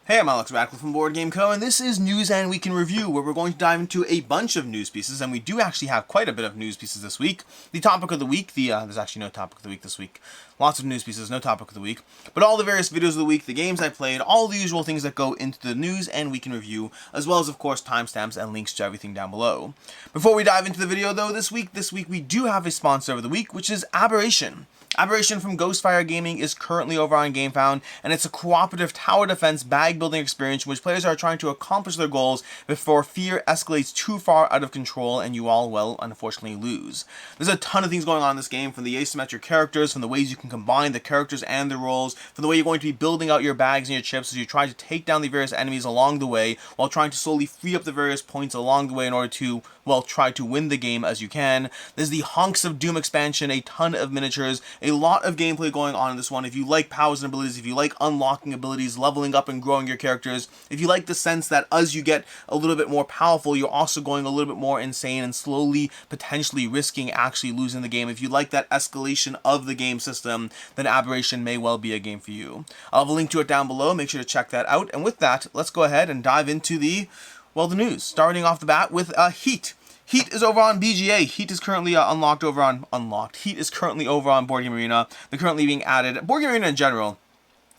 Hey, I'm Alex Radcliffe from Board Game Co, and this is News and Week in Review, where we're going to dive into a bunch of news pieces, and we do actually have quite a bit of news pieces this week. The topic of the week, there's actually no topic of the week this week. Lots of news pieces, no topic of the week. But all the various videos of the week, the games I played, all the usual things that go into the News and Week in Review, as well as, of course, timestamps and links to everything down below. Before we dive into the video, though, this week we do have a sponsor of the week, which is Aberration. Aberration from Ghostfire Gaming is currently over on GameFound, and it's a cooperative tower defense bag building experience in which players are trying to accomplish their goals before fear escalates too far out of control and you all, well, unfortunately lose. There's a ton of things going on in this game, from the asymmetric characters, from the ways you can combine the characters and the roles, from the way you're going to be building out your bags and your chips as you try to take down the various enemies along the way, while trying to slowly free up the various points along the way in order to, well, try to win the game as you can. There's the Honks of Doom expansion, a ton of miniatures, a lot of gameplay going on in this one. If you like powers and abilities, if you like unlocking abilities, leveling up and growing your characters, if you like the sense that as you get a little bit more powerful, you're also going a little bit more insane and slowly, potentially risking actually losing the game. If you like that escalation of the game system, then Aberration may well be a game for you. I'll have a link to it down below. Make sure to check that out. And with that, let's go ahead and dive into the news. Starting off the bat with Heat. Heat is over on BGA. Heat is currently Heat is currently over on Board Game Arena. They're currently being added. Board Game Arena in general,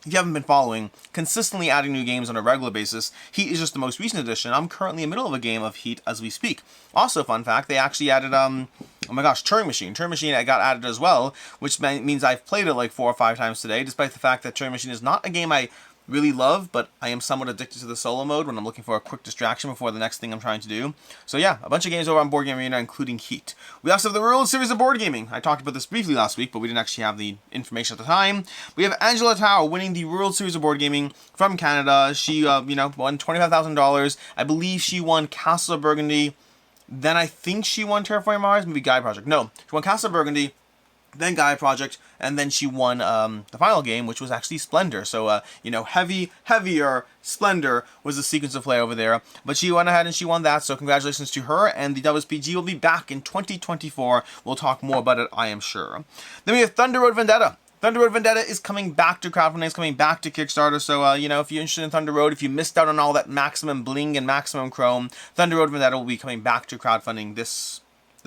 if you haven't been following, consistently adding new games on a regular basis. Heat is just the most recent addition. I'm currently in the middle of a game of Heat as we speak. Also, fun fact, they actually added, oh my gosh, Turing Machine. Turing Machine got added as well, which means I've played it like 4 or 5 times today, despite the fact that Turing Machine is not a game I really love, but I am somewhat addicted to the solo mode when I'm looking for a quick distraction before the next thing I'm trying to do. So yeah, a bunch of games over on Board Game Arena, including Heat. We also have the World Series of Board Gaming. I talked about this briefly last week, but we didn't actually have the information at the time. We have Angela Tao winning the World Series of Board Gaming from Canada. She, won $25,000. I believe she won Castle of Burgundy. Then I think she won Terraforming Mars, maybe Gaia Project. No, she won Castle of Burgundy, then Gaia Project, and then she won the final game, which was actually Splendor. So, heavier Splendor was the sequence of play over there. But she went ahead and she won that, so congratulations to her, and the WSBG will be back in 2024. We'll talk more about it, I am sure. Then we have Thunder Road Vendetta. Thunder Road Vendetta is coming back to crowdfunding, it's coming back to Kickstarter, so, if you're interested in Thunder Road, if you missed out on all that maximum bling and maximum chrome, Thunder Road Vendetta will be coming back to crowdfunding this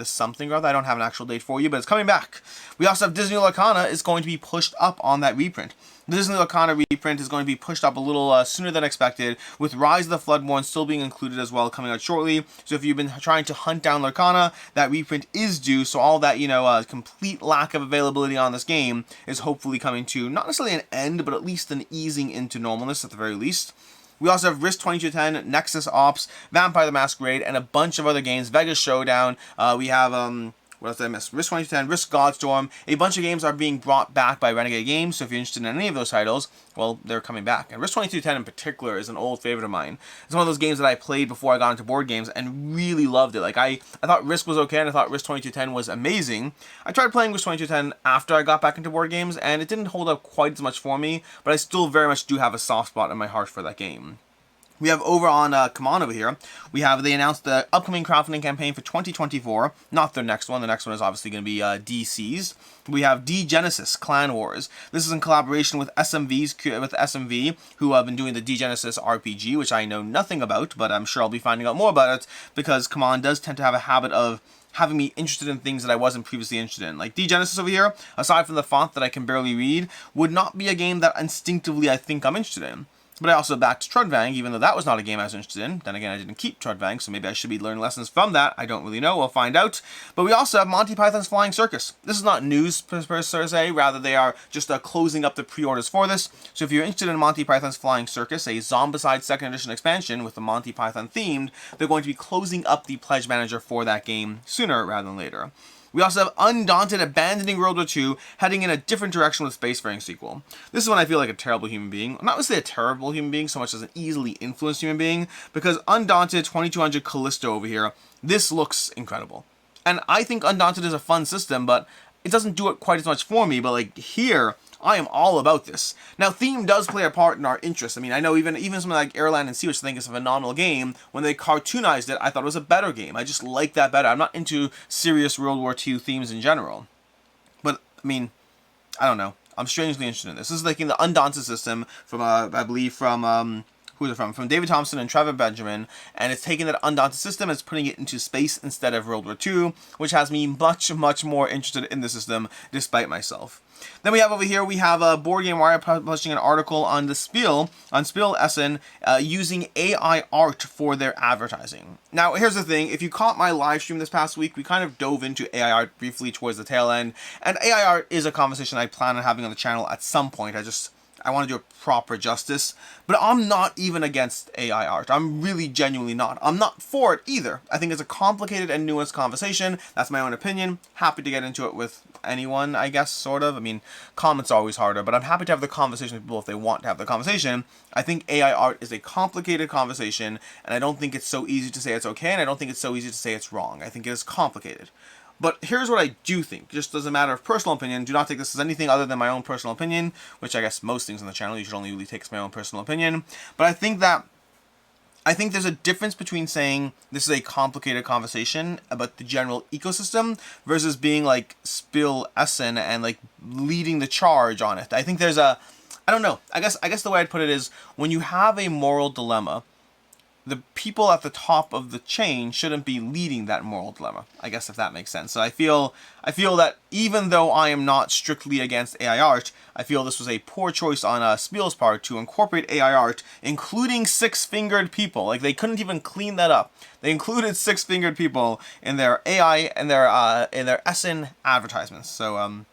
something or other. I don't have an actual date for you, but it's coming back. We also have Disney Lorcana is going to be pushed up on that reprint. The Disney Lorcana reprint is going to be pushed up a little sooner than expected, with Rise of the Floodborn still being included as well, coming out shortly. So if you've been trying to hunt down Lorcana, that reprint is due, so all that, complete lack of availability on this game is hopefully coming to, not necessarily an end, but at least an easing into normalness at the very least. We also have Risk 2210, Nexus Ops, Vampire the Masquerade, and a bunch of other games. Vegas Showdown. We have, what else did I miss? Risk 2210, Risk Godstorm. A bunch of games are being brought back by Renegade Games, so if you're interested in any of those titles, well, they're coming back. And Risk 2210 in particular is an old favorite of mine. It's one of those games that I played before I got into board games and really loved it. Like, I thought Risk was okay, and I thought Risk 2210 was amazing. I tried playing Risk 2210 after I got back into board games, and it didn't hold up quite as much for me, but I still very much do have a soft spot in my heart for that game. We have over on Come On over here, they announced the upcoming crowdfunding campaign for 2024, not their next one. The next one is obviously going to be DC's. We have Degenesis Clan Wars. This is in collaboration with SMV, who have been doing the Degenesis RPG, which I know nothing about, but I'm sure I'll be finding out more about it, because Come On does tend to have a habit of having me interested in things that I wasn't previously interested in. Like Degenesis over here, aside from the font that I can barely read, would not be a game that instinctively I think I'm interested in. But I also backed Trudvang, even though that was not a game I was interested in. Then again, I didn't keep Trudvang, so maybe I should be learning lessons from that. I don't really know. We'll find out. But we also have Monty Python's Flying Circus. This is not news per se. Rather, they are just closing up the pre-orders for this. So if you're interested in Monty Python's Flying Circus, a Zombicide 2nd Edition expansion with the Monty Python themed, they're going to be closing up the pledge manager for that game sooner rather than later. We also have Undaunted abandoning World War II, heading in a different direction with Spacefaring sequel. This is when I feel like a terrible human being. I'm not going to say a terrible human being so much as an easily influenced human being, because Undaunted 2200 Callisto over here, this looks incredible. And I think Undaunted is a fun system, but it doesn't do it quite as much for me. But like here, I am all about this. Now, theme does play a part in our interest. I mean, I know even something like Airland and Sea, which I think is a phenomenal game, when they cartoonized it, I thought it was a better game. I just like that better. I'm not into serious World War II themes in general. But, I mean, I don't know. I'm strangely interested in this. This is like in the Undaunted system from, I believe, from, who is it from? From David Thompson and Trevor Benjamin, and it's taking that Undaunted system and it's putting it into space instead of World War II, which has me much more interested in the system, despite myself. Then we have over here, we have Board Game Wire publishing an article on the Spiel, Essen, using AI art for their advertising. Now, here's the thing. If you caught my live stream this past week, we kind of dove into AI art briefly towards the tail end. And AI art is a conversation I plan on having on the channel at some point. I want to do a proper justice, but I'm not even against AI art. I'm really genuinely not. I'm not for it either. I think it's a complicated and nuanced conversation. That's my own opinion. Happy to get into it with anyone, I guess, sort of. I mean, comments are always harder, but I'm happy to have the conversation with people if they want to have the conversation. I think AI art is a complicated conversation, and I don't think it's so easy to say it's okay, and I don't think it's so easy to say it's wrong. I think it is complicated. But here's what I do think, just as a matter of personal opinion. Do not take this as anything other than my own personal opinion, which I guess most things on the channel you should only really take as my own personal opinion. But I think there's a difference between saying this is a complicated conversation about the general ecosystem versus being like Spiel Essen and like leading the charge on it. I think there's I don't know. I guess the way I'd put it is when you have a moral dilemma, the people at the top of the chain shouldn't be leading that moral dilemma, I guess, if that makes sense. So I feel that even though I am not strictly against AI art, I feel this was a poor choice on Spiel's part to incorporate AI art, including six-fingered people. Like, they couldn't even clean that up. They included six-fingered people in their AI and their Essen advertisements. So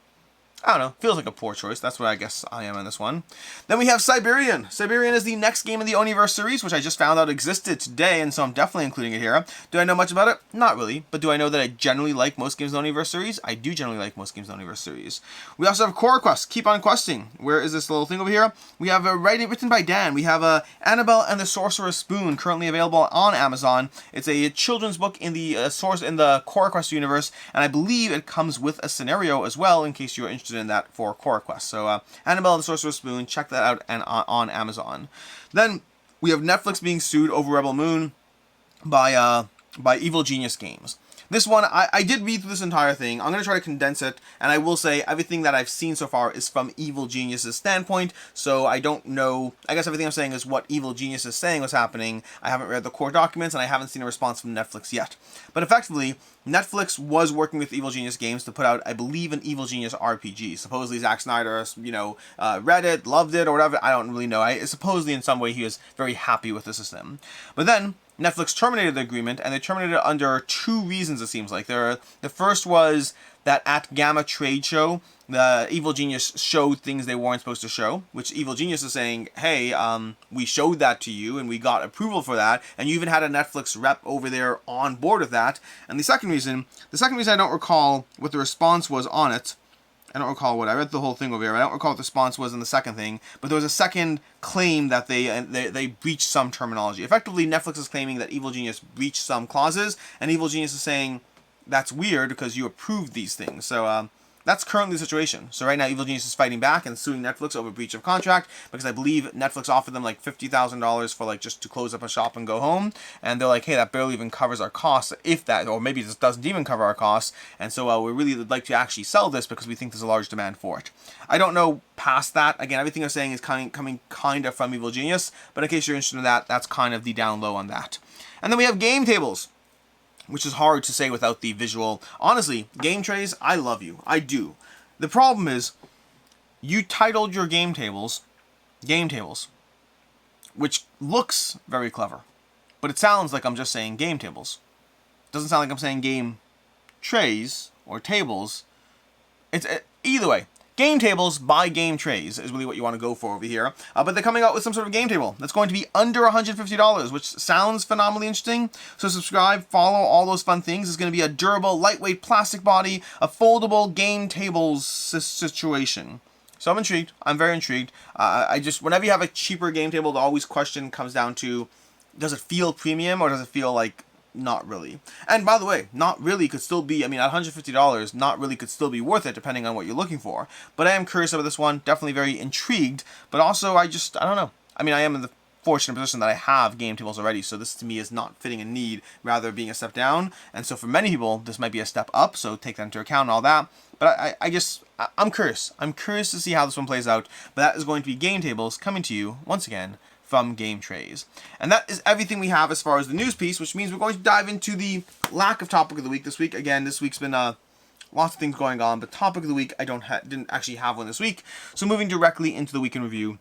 I don't know, feels like a poor choice. That's what I guess I am on this one. Then we have Cyberion. Cyberion is the next game in the Oniverse series, which I just found out existed today, and so I'm definitely including it here. Do I know much about it? Not really, but do I know that I generally like most games in the Oniverse series? I do generally like most games in the Oniverse series. We also have Core Quest, Keep on Questing. Where is this little thing over here? We have written by Dan. We have Annabelle and the Sorcerer's Spoon, currently available on Amazon. It's a children's book in the Core Quest universe, and I believe it comes with a scenario as well, in case you're interested in that for Core Quest. So Annabelle and the Sorcerer's Spoon, check that out and on Amazon. Then we have Netflix being sued over Rebel Moon by Evil Genius Games. This one, I did read through this entire thing. I'm going to try to condense it, and I will say everything that I've seen so far is from Evil Genius's standpoint, so I don't know. I guess everything I'm saying is what Evil Genius is saying was happening. I haven't read the core documents, and I haven't seen a response from Netflix yet. But effectively, Netflix was working with Evil Genius Games to put out, I believe, an Evil Genius RPG. Supposedly Zack Snyder, read it, loved it, or whatever. I don't really know. Supposedly in some way he was very happy with the system. But then Netflix terminated the agreement, and they terminated it under two reasons, it seems like. The first was that at Gamma Trade Show, the Evil Genius showed things they weren't supposed to show, which Evil Genius is saying, hey, we showed that to you, and we got approval for that, and you even had a Netflix rep over there on board with that. And the second reason I don't recall what the response was on it. I don't recall what, I read the whole thing over here. I don't recall what the response was in the second thing, but there was a second claim that they breached some terminology. Effectively, Netflix is claiming that Evil Genius breached some clauses, and Evil Genius is saying, that's weird because you approved these things. So that's currently the situation. So right now, Evil Genius is fighting back and suing Netflix over breach of contract because I believe Netflix offered them like $50,000 for like just to close up a shop and go home. And they're like, hey, that barely even covers our costs, if that, or maybe this doesn't even cover our costs. And so we really would like to actually sell this because we think there's a large demand for it. I don't know past that. Again, everything I'm saying is coming kind of from Evil Genius, but in case you're interested in that, that's kind of the down low on that. And then we have Gametablz, which is hard to say without the visual. Honestly, Game Trays, I love you. I do. The problem is, you titled your Gametablz, which looks very clever, but it sounds like I'm just saying Gametablz. It doesn't sound like I'm saying Game Trays or tables. It's either way. Gametablz by Game Trays is really what you want to go for over here. But they're coming out with some sort of game table that's going to be under $150, which sounds phenomenally interesting. So subscribe, follow, all those fun things. It's going to be a durable, lightweight plastic body, a foldable Gametablz situation. So I'm intrigued. I'm very intrigued. Whenever you have a cheaper game table, the always question comes down to, does it feel premium or does it feel like not really? And by the way, not really could still be, at $150, not really could still be worth it depending on what you're looking for. But I am curious about this one, definitely very intrigued, but also I don't know. I am in the fortunate position that I have Gametablz already, so this to me is not fitting a need, rather being a step down. And so for many people, this might be a step up, so take that into account and all that. But I'm curious. I'm curious to see how this one plays out. But that is going to be Gametablz coming to you, once again, from game trays. And that is everything we have as far as the news piece, which means we're going to dive into the lack of topic of the week this week. Again, this week's been lots of things going on, but topic of the week, I didn't actually have one this week. So moving directly into the week in review,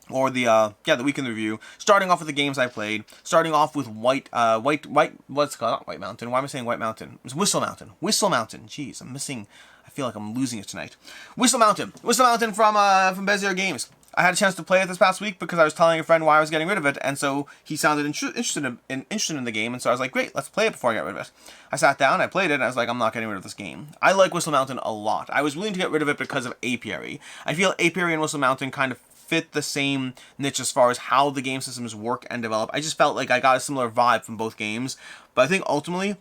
or the week in review. Starting off with the games I played. Starting off with what's it called? Not White Mountain. Why am I saying White Mountain? It's Whistle Mountain. Whistle Mountain. Jeez, I feel like I'm losing it tonight. Whistle Mountain. Whistle Mountain from Bezier Games. I had a chance to play it this past week because I was telling a friend why I was getting rid of it, and so he sounded interested in the game, and so I was like, great, let's play it before I get rid of it. I sat down, I played it, and I was like, I'm not getting rid of this game. I like Whistle Mountain a lot. I was willing to get rid of it because of Apiary. I feel Apiary and Whistle Mountain kind of fit the same niche as far as how the game systems work and develop. I just felt like I got a similar vibe from both games, but I think ultimately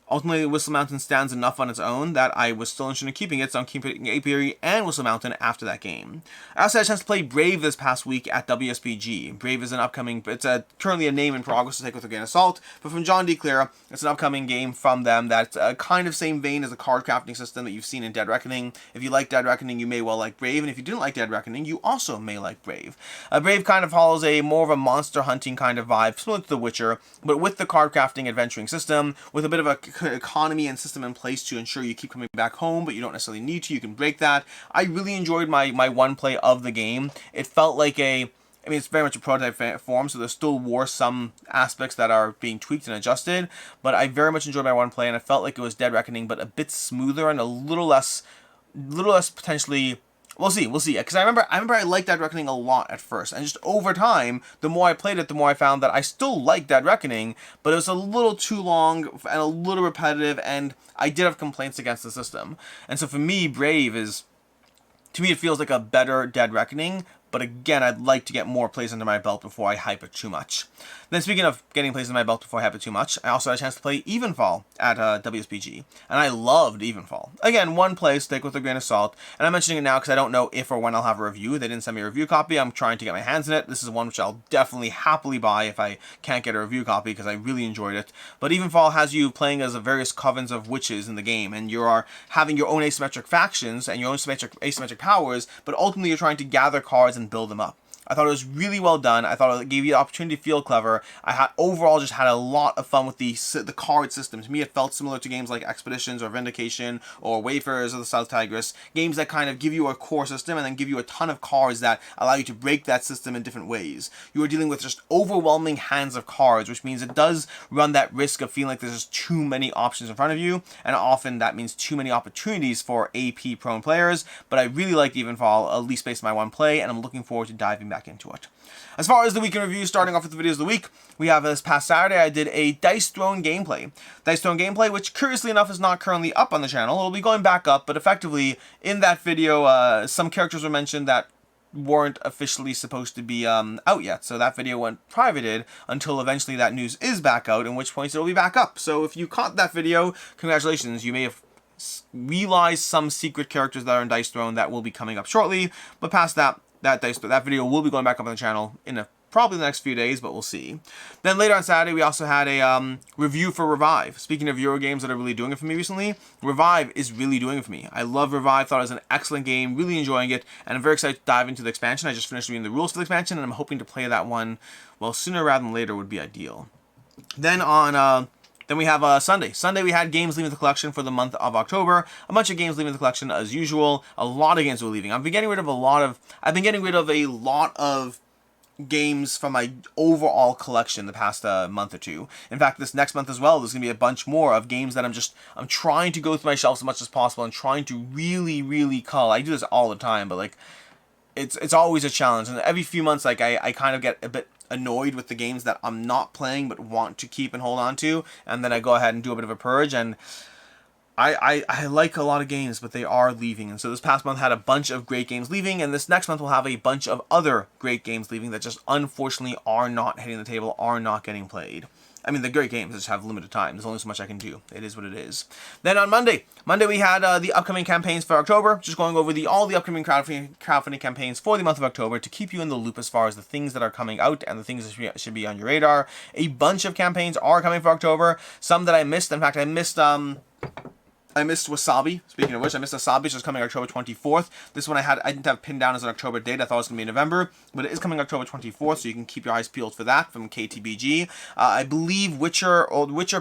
Whistle Mountain stands enough on its own that I was still interested in keeping it, so I'm keeping Apiary and Whistle Mountain after that game. I also had a chance to play Brave this past week at WSBG. Brave is an upcoming, it's currently a name in progress to take with a grain of salt, but from John D. Clear, it's an upcoming game from them that's kind of same vein as the card crafting system that you've seen in Dead Reckoning. If you like Dead Reckoning, you may well like Brave, and if you didn't like Dead Reckoning, you also may like Brave. Brave kind of follows more of a monster hunting kind of vibe, similar to The Witcher, but with the card crafting adventuring system, with a bit of a economy and system in place to ensure you keep coming back home, but you don't necessarily need to. You can break that. I really enjoyed my one play of the game. It felt like it's very much a prototype form, so there still were some aspects that are being tweaked and adjusted, but I very much enjoyed my one play, and I felt like it was Dead Reckoning, but a bit smoother and a little less potentially. We'll see, because I remember I liked Dead Reckoning a lot at first, and just over time, the more I played it, the more I found that I still liked Dead Reckoning, but it was a little too long and a little repetitive, and I did have complaints against the system. And so for me, Brave to me it feels like a better Dead Reckoning, but again, I'd like to get more plays under my belt before I hype it too much. Then speaking of getting plays under my belt before I hype it too much, I also had a chance to play Evenfall at WSBG, and I loved Evenfall. Again, one play, take with a grain of salt, and I'm mentioning it now because I don't know if or when I'll have a review. They didn't send me a review copy. I'm trying to get my hands in it. This is one which I'll definitely happily buy if I can't get a review copy because I really enjoyed it. But Evenfall has you playing as various covens of witches in the game, and you are having your own asymmetric factions and your own asymmetric powers, but ultimately you're trying to gather cards and build them up. I thought it was really well done. I thought it gave you the opportunity to feel clever. Overall just had a lot of fun with the card system. To me, it felt similar to games like Expeditions or Vindication or Wayfarers of the South Tigris. Games that kind of give you a core system and then give you a ton of cards that allow you to break that system in different ways. You are dealing with just overwhelming hands of cards, which means it does run that risk of feeling like there's just too many options in front of you, and often that means too many opportunities for AP-prone players. But I really liked Evenfall, at least based on my one play, and I'm looking forward to diving back into it. As far as the week in review, starting off with the videos of the week, we have this past Saturday, I did a Dice Throne gameplay. Dice Throne gameplay, which curiously enough is not currently up on the channel. It'll be going back up, but effectively, in that video, some characters were mentioned that weren't officially supposed to be out yet. So that video went privated until eventually that news is back out, in which point it'll be back up. So if you caught that video, congratulations, you may have realized some secret characters that are in Dice Throne that will be coming up shortly, but past that, that video will be going back up on the channel in probably the next few days, but we'll see. Then later on Saturday, we also had a review for Revive. Speaking of Euro games that are really doing it for me recently, Revive is really doing it for me. I love Revive, thought it was an excellent game, really enjoying it, and I'm very excited to dive into the expansion. I just finished reading the rules for the expansion, and I'm hoping to play that one, well, sooner rather than later would be ideal. Then on Then we have Sunday. Sunday we had games leaving the collection for the month of October. A bunch of games leaving the collection as usual. A lot of games were leaving. I've been getting rid of a lot of games from my overall collection the past month or two. In fact, this next month as well, there's gonna be a bunch more of games that I'm trying to go through my shelves as much as possible and trying to really cull. I do this all the time, but like it's always a challenge. And every few months, like I kind of get a bit annoyed with the games that I'm not playing but want to keep and hold on to, and then I go ahead and do a bit of a purge, and I like a lot of games, but they are leaving. And so this past month had a bunch of great games leaving, and this next month we'll have a bunch of other great games leaving that just unfortunately are not hitting the table, are not getting played. I mean, the great games just have limited time. There's only so much I can do. It is what it is. Then on Monday we had the upcoming campaigns for October. Just going over all the upcoming crowdfunding campaigns for the month of October to keep you in the loop as far as the things that are coming out and the things that should be on your radar. A bunch of campaigns are coming for October. Some that I missed. In fact, I missed I missed Wasabi. Speaking of which, I missed Wasabi, which is coming October 24th. This one I didn't have pinned down as an October date. I thought it was going to be in November, but it is coming October 24th, so you can keep your eyes peeled for that from KTBG. I believe Witcher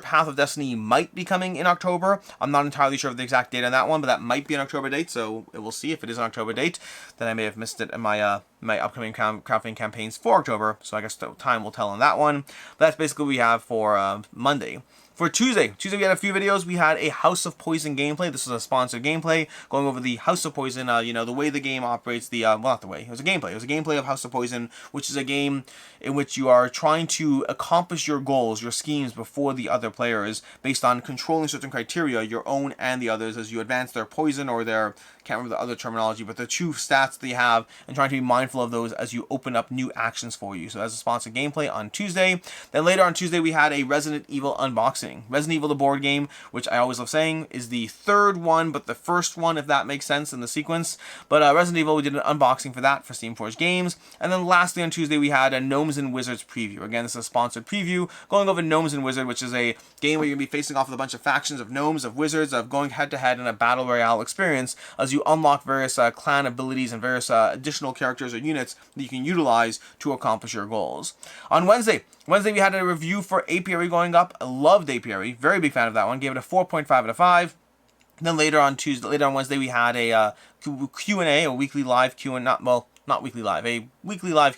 Path of Destiny might be coming in October. I'm not entirely sure of the exact date on that one, but that might be an October date, so we'll see. If it is an October date, then I may have missed it in my my upcoming crowdfunding campaigns for October, so I guess time will tell on that one. But that's basically what we have for Monday. For Tuesday we had a few videos. We had a House of Poison gameplay. This was a sponsored gameplay going over the House of Poison, the way the game operates, well, not the way, it was a gameplay. It was a gameplay of House of Poison, which is a game in which you are trying to accomplish your goals, your schemes before the other players based on controlling certain criteria, your own and the others, as you advance their poison or their, can't remember the other terminology, but the two stats they have, and trying to be mindful of those as you open up new actions for you. So that's a sponsored gameplay on Tuesday. Then later on Tuesday, we had a Resident Evil unboxing. Resident Evil, the board game, which I always love saying is the third one, but the first one, if that makes sense in the sequence. But Resident Evil, we did an unboxing for that for Steamforged Games. And then lastly on Tuesday, we had a Gnomes and Wizards preview. Again, this is a sponsored preview going over Gnomes and Wizards, which is a game where you're going to be facing off with a bunch of factions of gnomes, of wizards, of going head-to-head in a battle royale experience as you unlock various clan abilities and various additional characters or units that you can utilize to accomplish your goals. On Wednesday, we had a review for Apiary going up. I loved Apiary. Very big fan of that one. Gave it a 4.5 out of 5. Then later on Wednesday, we had a Q&A, a weekly live Q&A, not weekly live, a weekly live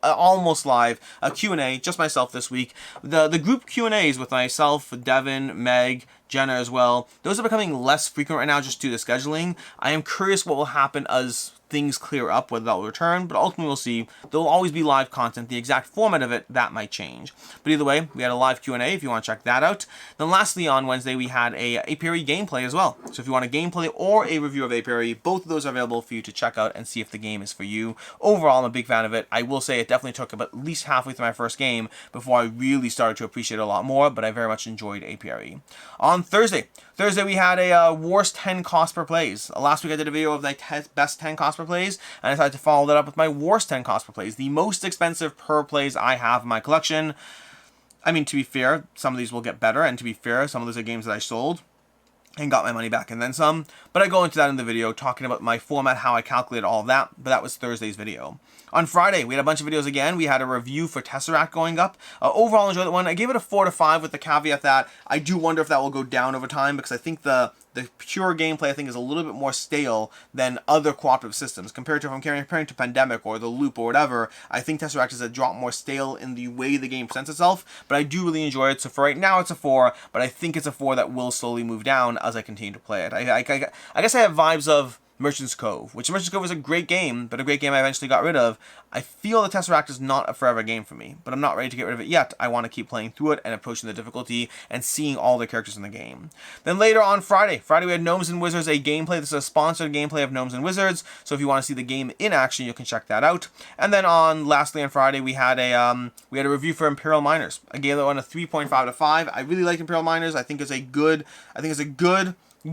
almost live Q&A, just myself this week. The group Q&As with myself, Devin, Meg, Jenna as well, those are becoming less frequent right now just due to scheduling. I am curious what will happen as things clear up, whether that will return, but ultimately we'll see. There'll always be live content. The exact format of it, that might change. But either way, we had a live Q&A if you want to check that out. Then lastly, on Wednesday, we had a Apiary gameplay as well. So if you want a gameplay or a review of Apiary, both of those are available for you to check out and see if the game is for you. Overall, I'm a big fan of it. I will say it definitely took about at least halfway through my first game before I really started to appreciate it a lot more, but I very much enjoyed Apiary. On Thursday, we had a worst 10 cost per plays. Last week I did a video of the best 10 cost per plays, and I decided to follow that up with my worst 10 cost per plays. The most expensive per plays I have in my collection. I mean, to be fair, some of these will get better, and to be fair, some of those are games that I sold and got my money back and then some. But I go into that in the video, talking about my format, how I calculated all of that, but that was Thursday's video. On Friday, we had a bunch of videos again. We had a review for Tesseract going up. Overall, I enjoyed that one. I gave it a 4 to 5 with the caveat that I do wonder if that will go down over time, because I think the pure gameplay, I think, is a little bit more stale than other cooperative systems. Compared to, if I'm comparing to Pandemic or The Loop or whatever, I think Tesseract is a drop more stale in the way the game presents itself, but I do really enjoy it. So for right now, it's a 4, but I think it's a 4 that will slowly move down as I continue to play it. I guess I have vibes of Merchant's Cove, which Merchant's Cove was a great game, but a great game I eventually got rid of. I feel the Tesseract is not a forever game for me, but I'm not ready to get rid of it yet. I want to keep playing through it and approaching the difficulty and seeing all the characters in the game. Then later on Friday we had Gnomes and Wizards, a gameplay. This is a sponsored gameplay of Gnomes and Wizards, so if you want to see the game in action, you can check that out. And then lastly on Friday, we had a review for Imperial Miners. I gave that one a 3.5 out of 5. I really like Imperial Miners. I think it's a good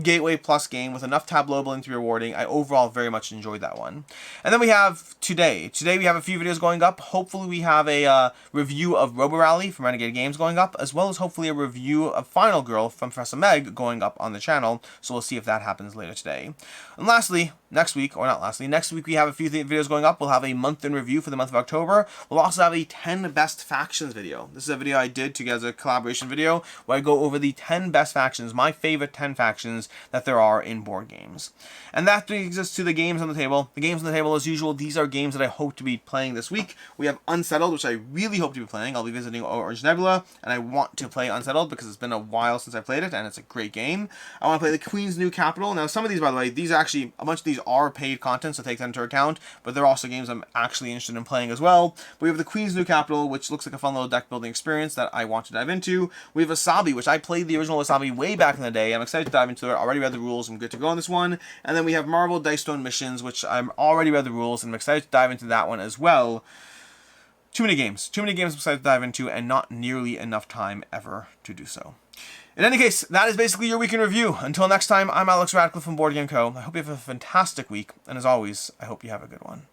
Gateway Plus game with enough tableau ability to be rewarding. I overall very much enjoyed that one. And then we have today. Today we have a few videos going up. Hopefully we have a review of Robo Rally from Renegade Games going up, as well as hopefully a review of Final Girl from Professor Meg going up on the channel. So we'll see if that happens later today. And lastly, next week we have a few videos going up. We'll have a month in review for the month of October. We'll also have a 10 best factions video. This is a video I did together as a collaboration video where I go over the 10 best factions, my favorite 10 factions that there are in board games. And that brings us to the games on the table. The games on the table, as usual, these are games that I hope to be playing this week. We have Unsettled, which I really hope to be playing. I'll be visiting Orange Nebula, and I want to play Unsettled because it's been a while since I played it, and it's a great game. I want to play the Queen's New Capital. Now, some of these, by the way, a bunch of these are paid content, so take that into account, but they're also games I'm actually interested in playing as well. But we have the Queen's New Capital, which looks like a fun little deck building experience that I want to dive into. We have Wasabi, which I played the original Wasabi way back in the day. I'm excited to dive into it. I already read the rules. I'm good to go on this one. And then we have Marvel Dice Stone Missions, which I'm already read the rules, and I'm excited to dive into that one as well. Too many games I'm excited to dive into, and not nearly enough time ever to do so. In any case, that is basically your week in review. Until next time, I'm Alex Radcliffe from Board Game Co. I hope you have a fantastic week, and as always, I hope you have a good one.